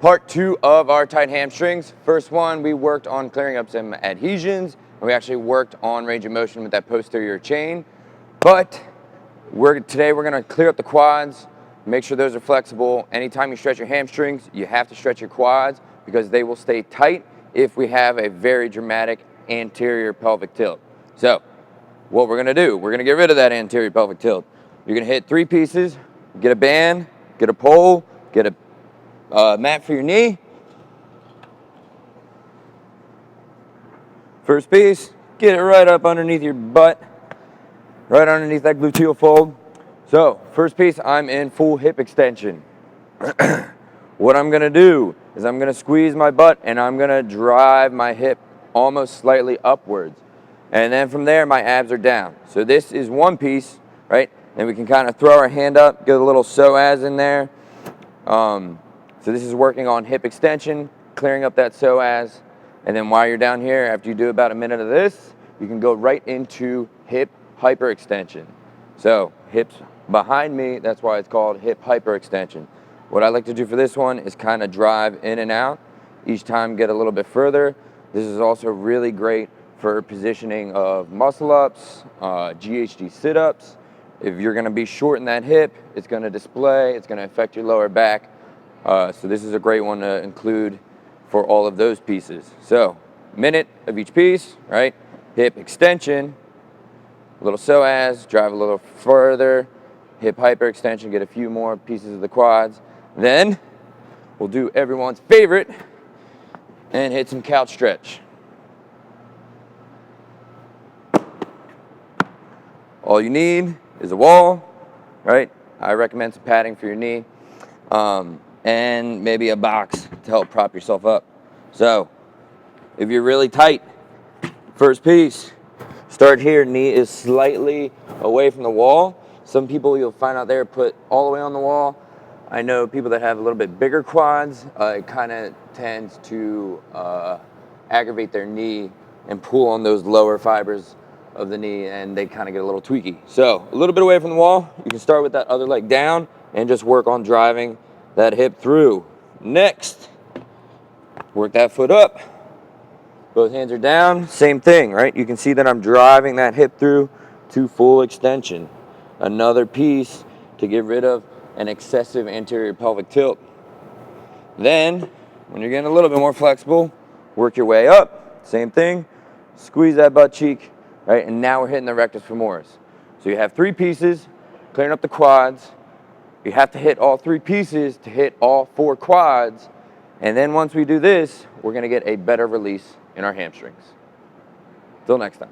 Part 2 of our tight hamstrings. First one, we worked on clearing up some adhesions, and we actually worked on range of motion with that posterior chain. But today we're gonna clear up the quads, make sure those are flexible. Anytime you stretch your hamstrings, you have to stretch your quads because they will stay tight if we have a very dramatic anterior pelvic tilt. So what we're gonna do, we're gonna get rid of that anterior pelvic tilt. You're gonna hit 3 pieces, get a band, get a pole, get a mat for your knee. First piece, get it right up underneath your butt, right underneath that gluteal fold. So first piece, I'm in full hip extension. What I'm gonna do is I'm gonna squeeze my butt and I'm gonna drive my hip almost slightly upwards. And then from there, my abs are down. So this is one piece, right? And we can kind of throw our hand up, get a little psoas in there. So this is working on hip extension, clearing up that psoas. And then while you're down here, after you do about a minute of this, you can go right into hip hyperextension. So hips behind me, that's why it's called hip hyperextension. What I like to do for this one is kind of drive in and out. Each time get a little bit further. This is also really great for positioning of muscle ups, GHD sit-ups. If you're gonna be short in that hip, it's gonna display, it's gonna affect your lower back. So this is a great one to include for all of those pieces. So, minute of each piece, right? Hip extension, a little psoas, drive a little further, hip hyperextension, get a few more pieces of the quads. Then, we'll do everyone's favorite and hit some couch stretch. All you need is a wall, right? I recommend some padding for your knee. And maybe a box to help prop yourself up. So if you're really tight, first piece, start here, knee is slightly away from the wall. Some people you'll find out there put all the way on the wall. I know people that have a little bit bigger quads, it kind of tends to aggravate their knee and pull on those lower fibers of the knee, and they kind of get a little tweaky. So a little bit away from the wall, you can start with that other leg down and just work on driving that hip through. Next, work that foot up. Both hands are down, same thing, right? You can see that I'm driving that hip through to full extension. Another piece to get rid of an excessive anterior pelvic tilt. Then, when you're getting a little bit more flexible, work your way up, same thing. Squeeze that butt cheek, right? And now we're hitting the rectus femoris. So you have 3 pieces, clearing up the quads. You have to hit all 3 pieces to hit all 4 quads. And then once we do this, we're gonna get a better release in our hamstrings. Till next time.